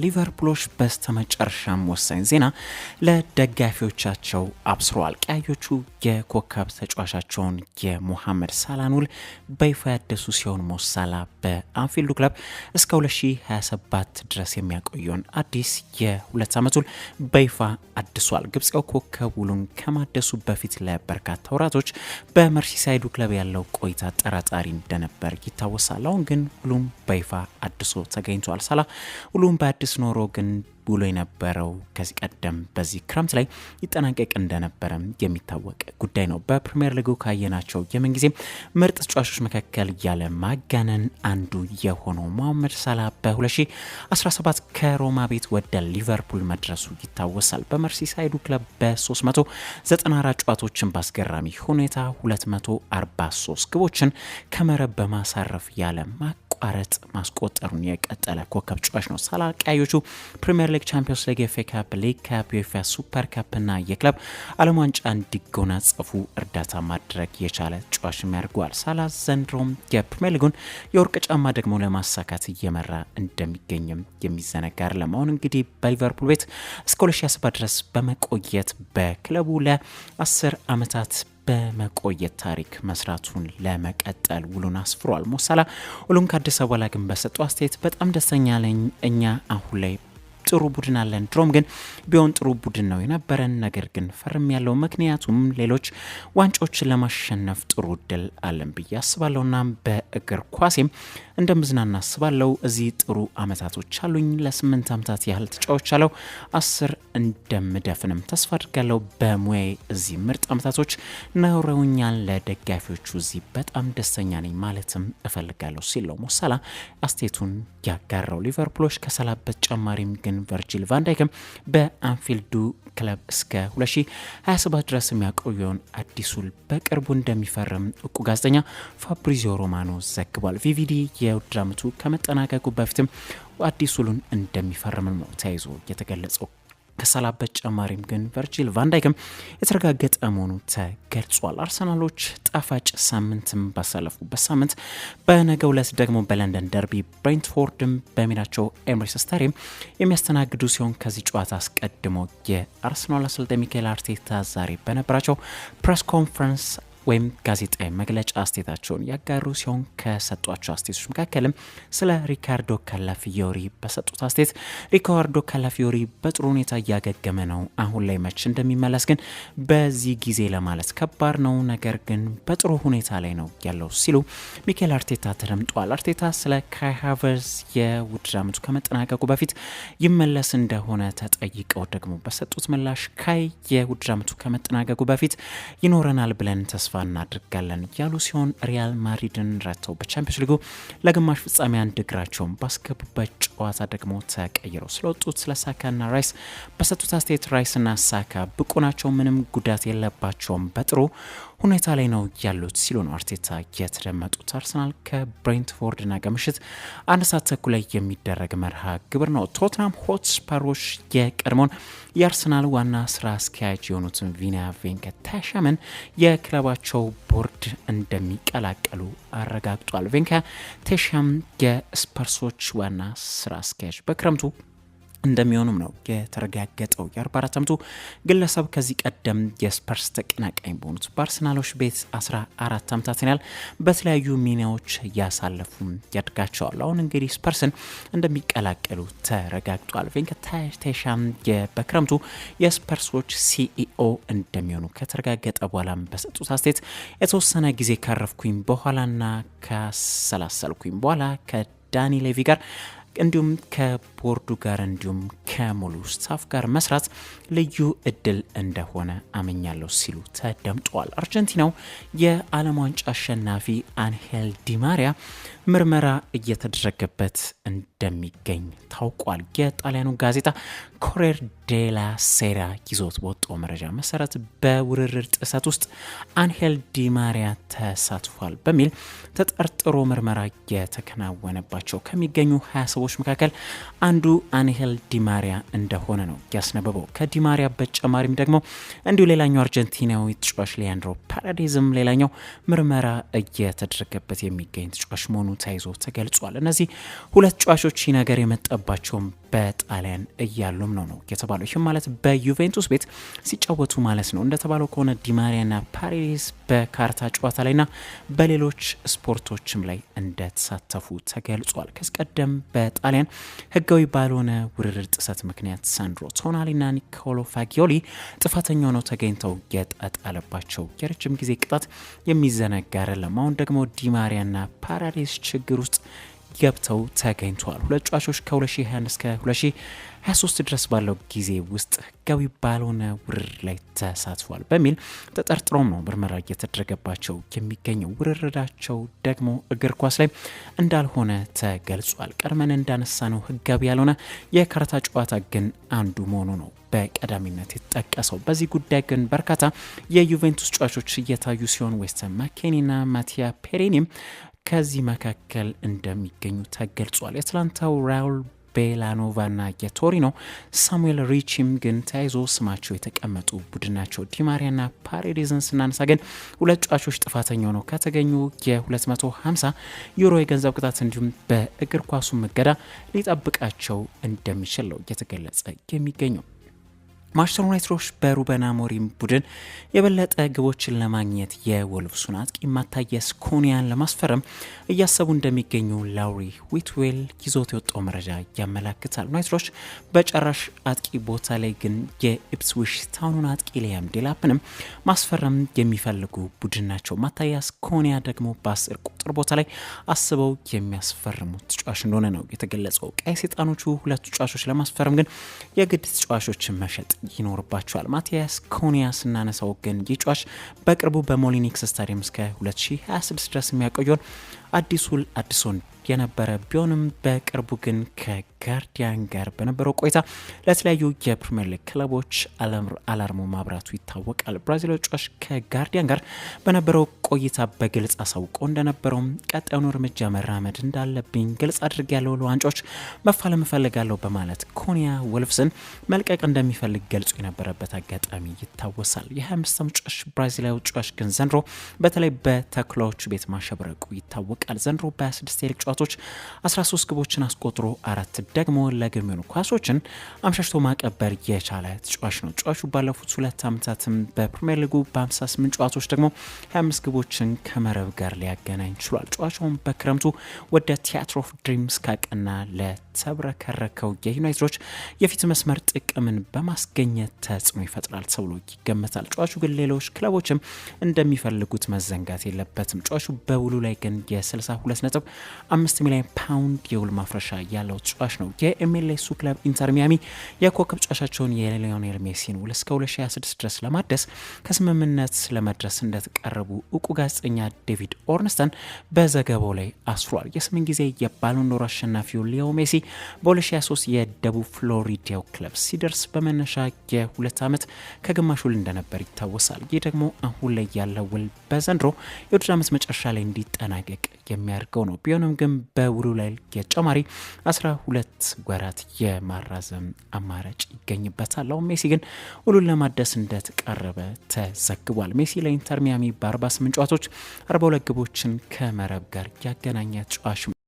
ሊቨርፑሎች በስተመጨረሻም ወሳኝ ዜና ለደጋፊዎቻቸው አብስረዋል። ቀያዮቹ የኮከብ ተጫዋቻቸውን የሞሐመድ ሳላህን ውል በይፋ ያደሱ ሲሆን ሞ ሳላህ በአንፊልዱ ክለብ እስከ 2027 ድረስ የሚያቆየውን አዲስ የ2 ዓመት ውል በይፋ አድሷል። ግብፃዊው ኮከብ ውሉን ከማደሱ በፊት ለበርካታ ወራቶች በመርሲሳይዱ ክለብ ያለው ቆይታ ጠራጣሪ እንደነበር ይታወሳል። አሁን ግን ውሉን በይፋ አድሶ ተገኝቷል። ሳላህ ውሉን አዲስ ኖሮ ግን ውሎ የነበረው ከዚህ ቀደም በዚህ ክረምት ላይ ይጠናቀቅ እንደነበረ የሚታወቅ ጉዳይ ነው። በፕሪሚየር ሊጉ ካየናቸው የምንጊዜም ምርጥ ተጫዋቾች መካከል ያለ ማጋነን አንዱ የሆነው መሐመድ ሳላህ በ2017 ከሮማ ቤት ወደ ሊቨርፑል መድረሱ ይታወሳል። በመርሲሳይዱ ክለብ በ394 ጨዋታዎችን በአስገራሚ ሁኔታ 243 ግቦችን ከመረብ በማሳረፍ ያለ ማቋረጥ ማስቆጠሩን የቀጠለ ኮከብ ተጫዋች ነው። ሳላህ ቀያዮቹ ፕሪሚየር ሊግ፣ ቻምፒዮንስ ሊግ፣ ኤፍኤ ካፕ፣ ሊግ ካፕ፣ ዩኤፋ ሱፐር ካፕ እና የክለብ ዓለም ዋንጫ እንዲጎናጸፉ እርዳታ ማድረግ የቻለ ተጫዋችም ያደርገዋል። ሳላህ ዘንድሮም የፕሪሚየር ሊጉን የወርቅ ጫማ ደግሞ ለማሳካት እየመራ እንደሚገኝም የሚዘነጋ አይደለም። አሁን እንግዲህ በሊቨርፑል ቤት እስከ 2027 ድረስ በመቆየት በክለቡ ለ10 ዓመታት በመቆየት ታሪክ መስራቱን ለመቀጠል ውሉን አስፍሯል። ሞ ሳላህ ውሉን ካደሰ በኋላ ግን በሰጠው አስተያየት በጣም ደስተኛ ነኝ። እኛ አሁን ላይ ጥሩ ቡድን አለን። ድሮም ግን ቢሆን ጥሩ ቡድን ነው የነበረን፣ ነገር ግን ፈርም ያለው ምክንያቱም ሌሎች ዋንጫዎችን ለማሸነፍ ጥሩ እድል አለን ብዬ አስባለሁና በእግር ኳሴም እንደምዝናና አስባለሁ። እዚህ ጥሩ አመታቶች አሉኝ። ለ8 ዓመታት ያህል ተጫውቻለሁ። 10 እንደምደፍንም ተስፋ አድርጋለሁ። በሙያዬ እዚህ ምርጥ አመታቶች ነውረውኛል። ለደጋፊዎቹ እዚህ በጣም ደስተኛ ነኝ ማለትም እፈልጋለሁ ሲል ሞ ሳላህ አስተያየቱን ያጋራው። ሊቨርፑሎች ከሳላህ በተጨማሪም ግን ቨርጂል ቫን ዳይክም በአንፊልዱ ክለብ እስከ 2027 ድረስ የሚያቆየውን አዲስ ውል በቅርቡ እንደሚፈርም እውቁ ጋዜጠኛ ፋብሪዚዮ ሮማኖ ዘግቧል። ቪቪዲ የውድድር ዓመቱ ከመጠናቀቁ በፊትም አዲስ ውሉን እንደሚፈርም ነው ተያይዞ የተገለጸው። ከሳላህ በተጨማሪም ግን ቨርጂል ቫን ዳይክም የተረጋገጠ መሆኑ ተገልጿል። አርሰናሎች ጣፋጭ ሳምንትም ባሳለፉበት ሳምንት በነገው ዕለት ደግሞ በለንደን ደርቢ ብሬንትፎርድም በሜዳቸው ኤምሬትስ ስታዲየም የሚያስተናግዱ ሲሆን ከዚህ ጨዋታ አስቀድሞ የአርሰናል አሰልጣኝ ሚኬል አርቴታ ዛሬ በነበራቸው ፕሬስ ኮንፈረንስ ወይም ጋዜጣዊ መግለጫ አስተያየታቸውን ያጋሩ ሲሆን ከሰጧቸው አስተያየቶች መካከልም ስለ ሪካርዶ ካላፊዮሪ በሰጡት አስተያየት ሪካርዶ ካላፊዮሪ በጥሩ ሁኔታ እያገገመ ነው። አሁን ላይ መች እንደሚመለስ ግን በዚህ ጊዜ ለማለት ከባድ ነው፣ ነገር ግን በጥሩ ሁኔታ ላይ ነው ያለው ሲሉ ሚኬል አርቴታ ተደምጧል። አርቴታ ስለ ካይ ሃቨርትዝ የውድድር ዓመቱ ከመጠናቀቁ በፊት ይመለስ እንደሆነ ተጠይቀው ደግሞ በሰጡት ምላሽ ካይ የውድድር ዓመቱ ከመጠናቀቁ በፊት ይኖረናል ብለን ተስፋ እናድርጋለን ያሉ ሲሆን ሪያል ማድሪድን ረተው በቻምፒዮንስ ሊጉ ለግማሽ ፍጻሜ አንድ እግራቸውን ባስገቡበት ጨዋታ ደግሞ ተቀይረው ስለወጡት ስለ ሳካና ራይስ በሰጡት አስተያየት ራይስና ሳካ ብቁ ናቸው፣ ምንም ጉዳት የለባቸውም፣ በጥሩ ሁኔታ ላይ ነው ያሉት ሲሉ ነው አርቴታ የተደመጡት። አርሰናል ከብሬንትፎርድ ነገ ምሽት 1:30 ላይ የሚደረግ መርሃ ግብር ነው። ቶትናም ሆትስፐሮች የቀድሞውን የአርሰናል ዋና ስራ አስኪያጅ የሆኑትን ቪና ቬንከቴሻምን የክለባቸው ቦርድ እንደሚቀላቀሉ አረጋግጧል። ቬንከቴሻም የስፐርሶች ዋና ስራ አስኪያጅ በክረምቱ እንደሚሆኑም ነው የተረጋገጠው። የ44 ዓመቱ ግለሰብ ከዚህ ቀደም የስፐርስ ተቀናቃኝ በሆኑት በአርሰናሎች ቤት 14 ዓመታትን ያህል በተለያዩ ሚናዎች ያሳለፉ ያድጋቸዋል። አሁን እንግዲህ ስፐርስን እንደሚቀላቀሉ ተረጋግጧል። ቬንከቴሻም በክረምቱ የስፐርሶች ሲኢኦ እንደሚሆኑ ከተረጋገጠ በኋላ በሰጡት አስተያየት የተወሰነ ጊዜ ካረፍኩኝ በኋላና ካሰላሰልኩኝ በኋላ ከዳኒ ሌቪ ጋር እንዲሁም ከቦርዱ ጋር እንዲሁም ከሙሉ ስታፍ ጋር መስራት ልዩ እድል እንደሆነ አመኛለሁ ሲሉ ተደምጠዋል። አርጀንቲናው የዓለም ዋንጫ አሸናፊ አንሄል ዲማሪያ ምርመራ እየተደረገበት እንደሚገኝ ታውቋል። የጣሊያኑ ጋዜጣ ኮሬር ዴላ ሴራ ይዞት በወጣው መረጃ መሰረት በውርርድ ጥሰት ውስጥ አንሄል ዲማሪያ ተሳትፏል በሚል ተጠርጥሮ ምርመራ የተከናወነባቸው ከሚገኙ 20 ሰዎች መካከል አንዱ አንሄል ዲማሪያ እንደሆነ ነው ያስነበበው። ከዲማሪያ በተጨማሪም ደግሞ እንዲሁ ሌላኛው አርጀንቲናዊ ተጫዋች ሊያንድሮ ፓራዴዝም ሌላኛው ምርመራ እየተደረገበት የሚገኝ ተጫዋች መሆኑ ተይዞ ተገልጿል። እነዚህ ሁለት ተጫዋቾች ነገር የመጣባቸውም በጣሊያን እያሉም ነው የተባለው። ይህም ማለት በዩቬንቱስ ቤት ሲጫወቱ ማለት ነው። እንደተባለው ከሆነ ዲማሪያና ፓሬዴስ በካርታ ጨዋታ ላይና በሌሎች ስፖርቶችም ላይ እንደተሳተፉ ተገልጿል። ከዚህ ቀደም በጣሊያን ህጋዊ ባልሆነ ውርርድ ጥሰት ምክንያት ሳንድሮ ቶናሊና ኒኮሎ ፋጊዮሊ ጥፋተኛ ሆነው ተገኝተው የተጣለባቸው የረጅም ጊዜ ቅጣት የሚዘነጋ አይደለም። አሁን ደግሞ ዲማሪያና ፓሬዴስ ችግር ውስጥ ገብተው ተገኝተዋል። ሁለት ተጫዋቾች ከ2021 እስከ 2023 ድረስ ባለው ጊዜ ውስጥ ህጋዊ ባልሆነ ውርርድ ላይ ተሳትፏል በሚል ተጠርጥሮም ነው ምርመራ እየተደረገባቸው የሚገኘው። ውርርዳቸው ደግሞ እግር ኳስ ላይ እንዳልሆነ ተገልጿል። ቀድመን እንዳነሳ ነው ህጋዊ ያልሆነ የካርታ ጨዋታ ግን አንዱ መሆኑ ነው በቀዳሚነት የተጠቀሰው። በዚህ ጉዳይ ግን በርካታ የዩቬንቱስ ተጫዋቾች እየታዩ ሲሆን ዌስተን ማኬኒና ማቲያ ፔሬኒም ከዚህ መካከል እንደሚገኙ ተገልጿል። የአትላንታው ራውል ቤላኖቫና የቶሪኖ ሳሙኤል ሪቺም ግን ተያይዞ ስማቸው የተቀመጡ ቡድን ናቸው። ዲማሪያና ፓሬዴዝን ስናነሳ ግን ሁለት ተጫዋቾች ጥፋተኛ ሆነው ከተገኙ የ250 ዩሮ የገንዘብ ቅጣት እንዲሁም በእግር ኳሱ እገዳ ሊጠብቃቸው እንደሚችል ነው እየተገለጸ የሚገኘው። ማንቸስተር ዩናይትዶች በሩበን አሞሪም ቡድን የበለጠ ግቦችን ለማግኘት የወልቭሱን አጥቂ ማታየስ ኩኒያን ለማስፈረም እያሰቡ እንደሚገኙ ላውሪ ዊትዌል ይዞት የወጣው መረጃ ያመላክታል። ዩናይትዶች በጨራሽ አጥቂ ቦታ ላይ ግን የኢፕስዊች ታውኑን አጥቂ ሊያም ዴላፕንም ማስፈረም የሚፈልጉ ቡድን ናቸው። ማታያስ ኩኒያ ደግሞ በ10 ቁጥር ቦታ ላይ አስበው የሚያስፈርሙት ተጫዋች እንደሆነ ነው የተገለጸው። ቀይ ሰይጣኖቹ ሁለቱ ተጫዋቾች ለማስፈረም ግን የግድ ተጫዋቾችን መሸጥ ይኖርባቸዋል። ማቲያስ ኩኒያ ስናነሳው ግን ይጫዋች በቅርቡ በሞሊኒክስ ስታዲየም እስከ 2026 ድረስ የሚያቆየውን አዲሱን የነበረ ቢሆንም በቅርቡ ግን ከጋርዲያን ጋር በነበረው ቆይታ ለተለያዩ የፕሪሚየር ሊግ ክለቦች አላርሙ ማብራቱ ይታወቃል። ብራዚላዊ ተጫዋች ከጋርዲያን ጋር በነበረው ቆይታ በግልጽ አሳውቆ እንደነበረውም ቀጣዩን እርምጃ መራመድ እንዳለብኝ ግልጽ አድርጌያለሁ፣ ለዋንጫዎች መፋለም እፈልጋለሁ በማለት ኩኒያ ወልቭስን መልቀቅ እንደሚፈልግ ገልጾ የነበረበት አጋጣሚ ይታወሳል። የ25 ዓመት ብራዚላዊ ተጫዋች ግን ዘንድሮ በተለይ በተክላዎቹ ቤት ማሸብረቁ ይታወቃል። ዘንድሮ በ26 የሊግ ጨዋታዎች 13 ግቦችን አስቆጥሮ 4 ደግሞ ለግብ የሚሆኑ ኳሶችን አምሻሽቶ ማቀበር የቻለ ተጫዋች ነው። ተጫዋቹ ባለፉት 2 ዓመታትም በፕሪሚየር ሊጉ በ58 ጨዋታዎች ደግሞ 25 ግቦችን ከመረብ ጋር ሊያገናኝ ችሏል። ተጫዋቹም በክረምቱ ወደ ቲያትር ኦፍ ድሪምስ ካቀና ለተብረከረከው የዩናይትዶች የፊት መስመር ጥቅምን በማስገኘት ተጽዕኖ ይፈጥራል ተብሎ ይገመታል። ተጫዋቹ ግን ሌሎች ክለቦችም እንደሚፈልጉት መዘንጋት የለበትም። ተጫዋቹ በውሉ ላይ ግን የ32.5 ሚሊዮን ፓውንድ የውል ማፍረሻ ያለው ተጫዋች ነው። የኤምኤልኤሱ ክለብ ኢንተር ሚያሚ የኮከብ ተጫዋቻቸውን የሊዮኔል ሜሲን ውል እስከ 2026 ድረስ ለማደስ ከስምምነት ለመድረስ እንደተቃረቡ እውቁ ጋዜጠኛ ዴቪድ ኦርንስተን በዘገባው ላይ አስፍሯል። የ8 ጊዜ የባሎን ዶር አሸናፊው ሊዮ ሜሲ በ2023 የደቡብ ፍሎሪዳው ክለብ ሲደርስ በመነሻ የ2 ዓመት ከግማሽ ውል እንደነበር ይታወሳል። ይህ ደግሞ አሁን ላይ ያለው ውል በዘንድሮ የውድድር ዓመት መጨረሻ ላይ እንዲጠናቀቅ የሚያደርገው ነው። ቢሆንም ግን በውሉ ላይ የጨማሪ 12 ወራት የማራዘም አማራጭ ይገኝበታል። አሁን ሜሲ ግን ውሉን ለማደስ እንደተቃረበ ተዘግቧል። ሜሲ ለኢንተር ሚያሚ በ48 ጨዋታዎች 42 ግቦችን ከመረብ ጋር ያገናኘ ተጫዋች